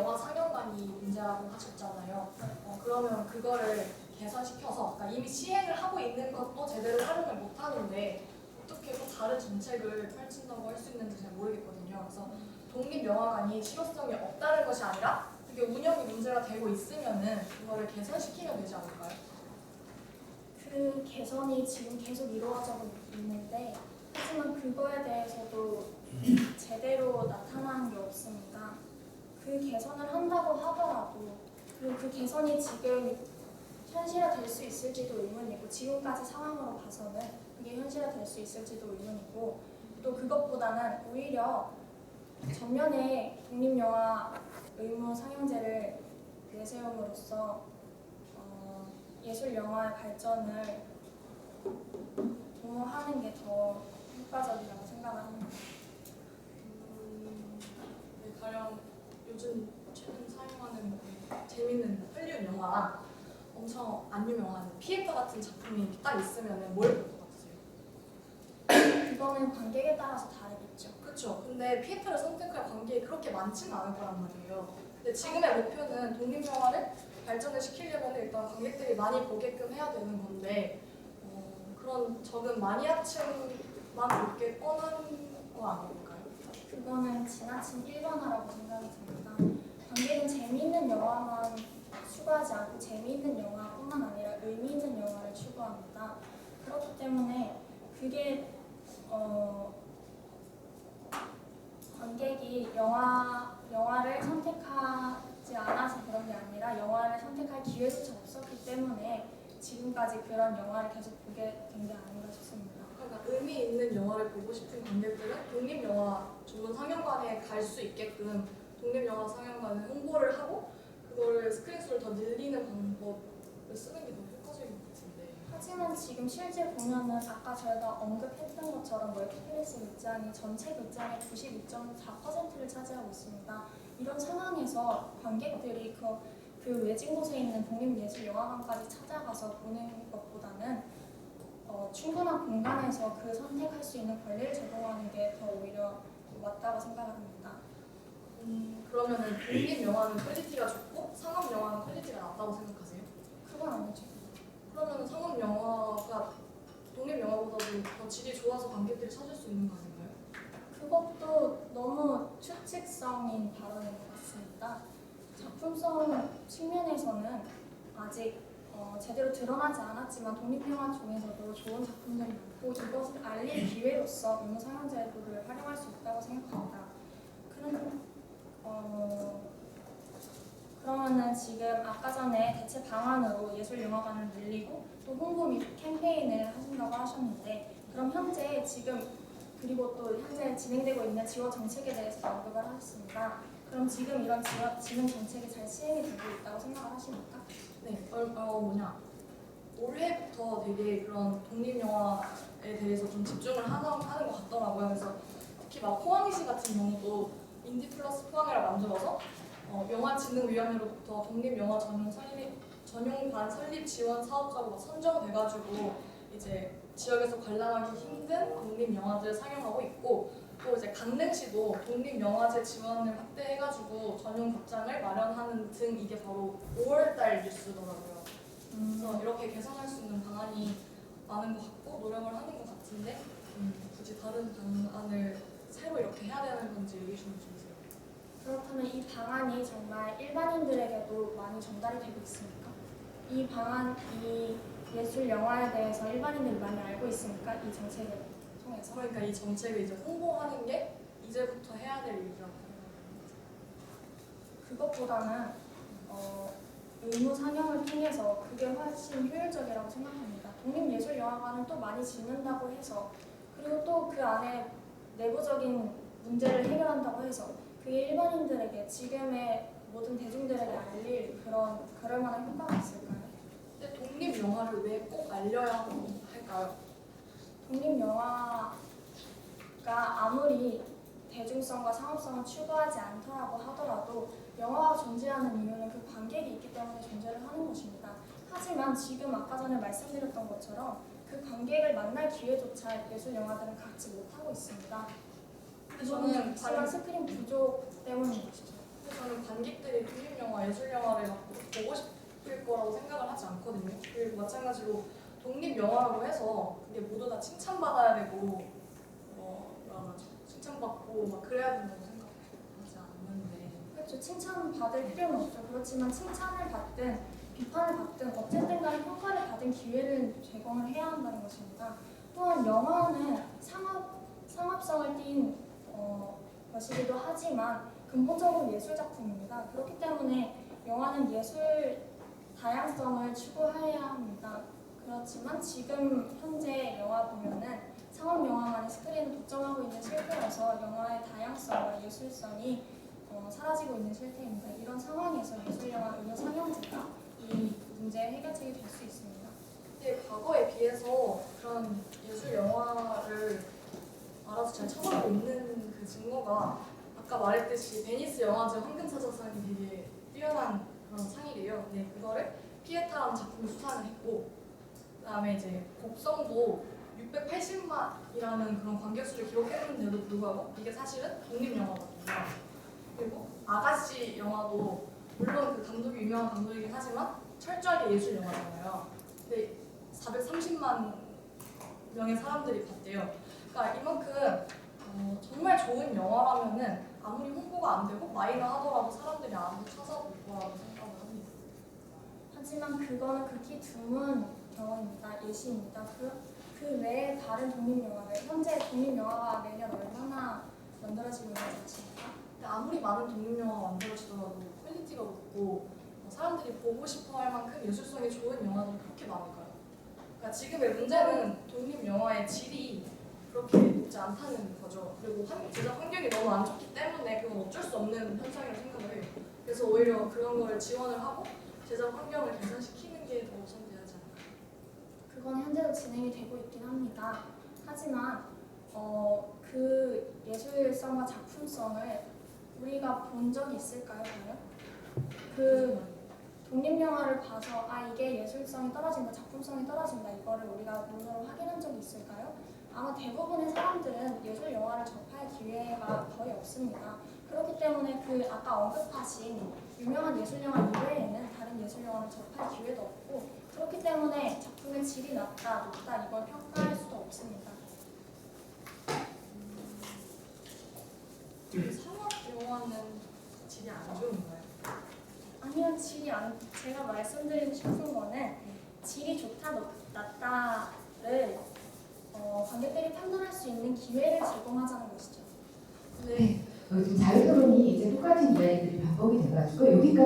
독립영화 상영관이 문제라고 하셨잖아요. 그러면 그거를 개선시켜서, 그러니까 이미 시행을 하고 있는 것도 제대로 활용을 못하는데 어떻게 또 다른 정책을 펼친다고 할 수 있는지 잘 모르겠거든요. 그래서 독립영화관이 실효성이 없다는 것이 아니라 그게 운영이 문제가 되고 있으면은 그거를 개선시키면 되지 않을까요? 그 개선이 지금 계속 이루어지고 있는데 하지만 그거에 대해서도 제대로 나타나는 게 없습니다. 그 개선을 한다고 하더라도 그리고 그 개선이 지금 현실화될 수 있을지도 의문이고 지금까지 상황으로 봐서는 그게 현실화될 수 있을지도 의문이고 또 그것보다는 오히려 전면에 독립영화 의무 상영제를 내세움으로써 예술영화의 발전을 도모하는 게 더 효과적이라고 생각을 합니다. 네, 가령 요즘 최근 사용하는 재밌는 헐리우드 영화랑 엄청 안 유명한 피에터 같은 작품이 딱 있으면 뭘 볼 것 같으세요? 이거는 관객에 따라서 다르겠죠. 그렇죠. 근데 피에터를 선택할 관객이 그렇게 많지는 않을 거란 말이에요. 근데 지금의 목표는 독립영화를 발전을 시키려면 일단 관객들이 많이 보게끔 해야 되는 건데 그런 적은 마니아층만 볼게 뻔한 거 아닐까요? 그거는 지나친 일반화라고 생각이 듭니다. 관객은 재미있는 영화만 추구하지 않고 재미있는 영화뿐만 아니라 의미 있는 영화를 추구합니다. 그렇기 때문에 그게 관객이 영화를 선택하지 않아서 그런 게 아니라 영화를 선택할 기회조차 없었기 때문에 지금까지 그런 영화를 계속 보게 된 게 아닌가 싶습니다. 그러니까 의미 있는 영화를 보고 싶은 관객들은 독립영화 전문 상영관에 갈 수 있게끔 독립영화 상영관을 홍보를 하고 그거를 스크린 수를 더 늘리는 방법을 쓰는 게 더 효과적인 것 같은데. 하지만 지금 실제 보면은 아까 저희가 언급했던 것처럼 멀티플렉스 극장이 전체 극장의 92.4%를 차지하고 있습니다. 이런 상황에서 관객들이 그 외진 곳에 있는 독립예술영화관까지 찾아가서 보는 것보다는 충분한 공간에서 그 선택할 수 있는 권리를 제공하는 게 더 오히려 맞다고 생각을 합니다. 그러면은 독립영화는 퀄리티가 좋고 상업영화는 퀄리티가 낮다고 생각하세요? 그건 아니죠. 그러면 상업영화가 독립영화보다도 더 질이 좋아서 관객들이 찾을 수 있는 거 아닌가요? 그것도 너무 추측성인 발언인 것 같습니다. 작품성 측면에서는 아직 제대로 드러나지 않았지만 독립영화 중에서도 좋은 작품들이 많고 이것을 알릴 기회로서 의무상영제도를 활용할 수 있다고 생각합니다. 그러면은 지금 아까 전에 대체 방안으로 예술영화관을 늘리고 또 홍보 및 캠페인을 하신다고 하셨는데 그럼 현재 지금 그리고 또 현재 진행되고 있는 지원 정책에 대해서 언급을 하셨습니다. 그럼 지금 이런 지원 정책이 잘 시행이 되고 있다고 생각을 하십니까? 네, 올해부터 되게 그런 독립영화에 대해서 좀 집중을 하는 것 같더라고요. 그래서 특히 막 포항시 같은 경우도 인디 플러스 포항이라 만들어서 영화진흥위원회로부터 독립영화 전용관 설립 지원 사업자로 선정돼가지고 이제 지역에서 관람하기 힘든 독립영화들을 상영하고 있고 또 이제 강릉시도 독립영화제 지원을 확대해가지고 전용 극장을 마련하는 등 이게 바로 5월달 뉴스더라고요. 그래서 이렇게 개선할 수 있는 방안이 많은 것 같고 노력을 하는 것 같은데 굳이 다른 방안을 새로 이렇게 해야 되는 건지 얘기 좀 해주세요. 그렇다면 이 방안이 정말 일반인들에게도 많이 전달이 되고 있습니까? 이 방안, 이 예술 영화에 대해서 일반인들이 많이 알고 있습니까? 이 정책을 통해서? 그러니까 이 정책을 이제 홍보하는 게 이제부터 해야 될 일이라고 생각합니다. 그것보다는 의무 상영을 통해서 그게 훨씬 효율적이라고 생각합니다. 독립예술영화관은 또 많이 짓는다고 해서 그리고 또 그 안에 내부적인 문제를 해결한다고 해서 그게 일반인들에게 지금의 모든 대중들에게 알릴 그럴 만한 효과가 있을까요? 근데 독립영화를 왜 꼭 알려야 할까요? 독립영화가 아무리 대중성과 상업성을 추구하지 않더라고 하더라도 영화가 존재하는 이유는 그 관객이 있기 때문에 존재를 하는 것입니다. 하지만 지금 아까 전에 말씀드렸던 것처럼 그 관객을 만날 기회조차 예술 영화들은 갖지 못하고 있습니다. 이거는 스크린 부족 때문인 것이죠. 저는 관객들이 독립영화, 예술영화를 막 보고 싶을 거라고 생각을 하지 않거든요. 그리고 마찬가지로 독립영화라고 해서 그게 모두 다 칭찬받아야 되고 뭐라 그러지? 칭찬받고 막 그래야 된다고 생각하지 않는데 그렇죠. 칭찬받을 필요는 없죠. 그렇지만 칭찬을 받든 비판을 받든 어쨌든 간에 평가를 받은 기회를 제공을 해야 한다는 것입니다. 또한 영화는 상업성을 띈 것이기도 하지만 근본적으로 예술 작품입니다. 그렇기 때문에 영화는 예술 다양성을 추구해야 합니다. 그렇지만 지금 현재 영화 보면은 상업 영화만이 스크린을 독점하고 있는 실태여서 영화의 다양성과 예술성이 사라지고 있는 실태입니다. 이런 상황에서 예술 영화 의무 상영제가 이 문제의 해결책이 될 수 있습니다. 근데 과거에 비해서 그런 예술 영화를 알아서 잘 쳐가고 있는 그 증거가 아까 말했듯이 베니스 영화제 황금사자상이 되게 뛰어난 그런 상이래요. 근데 그거를 피에타라는 작품이 수상을 했고 그다음에 이제 곡성도 680만이라는 그런 관객 수를 기록했는데도 불구하고 이게 사실은 독립 영화거든요. 그리고 아가씨 영화도 물론 그 감독이 유명한 감독이긴 하지만 철저하게 예술 영화잖아요. 근데 430만 명의 사람들이 봤대요. 그러니까 이만큼 정말 좋은 영화라면은 아무리 홍보가 안 되고 마이너 하더라도 사람들이 아무도 찾아볼 거라고 생각을 합니다. 하지만 그거는 극히 드문 경우입니다. 예시입니다. 그 외에 다른 독립영화를 현재 독립영화가 매년 얼마나 만들어지고 있는지 아십니까? 근데 아무리 많은 독립영화가 만들어지더라도 퀄리티가 높고 사람들이 보고 싶어할 만큼 예술성이 좋은 영화들이 그렇게 많을까요? 그러니까 지금의 문제는 독립영화의 질이 그렇게 높지 않다는 거죠. 그리고 제작 환경이 너무 안 좋기 때문에 그건 어쩔 수 없는 현상이라고 생각을 해요. 그래서 오히려 그런 걸 지원을 하고 제작 환경을 개선시키는 게 더 우선돼야지 않을까요? 그건 현재도 진행이 되고 있긴 합니다. 하지만 그 예술성과 작품성을 우리가 본 적이 있을까요? 과연? 그 독립영화를 봐서 이게 예술성이 떨어진다, 작품성이 떨어진다 이거를 우리가 눈으로 확인한 적이 있을까요? 아마 대부분의 사람들은 예술 영화를 접할 기회가 거의 없습니다. 그렇기 때문에 그 아까 언급하신 유명한 예술 영화 이외에는 다른 예술 영화를 접할 기회도 없고 그렇기 때문에 작품의 질이 낮다, 높다 이걸 평가할 수도 없습니다. 상업 영화는 질이 안 좋은가요? 아니요, 제가 말씀드리고 싶은 거는 질이 좋다, 낮다를 관객들이 판단할 수 있는 기회를 제공하자는 것이죠. 네. 지금 자유토론이 이제 똑같은 이야기들이 반복이 돼가지고 여기까지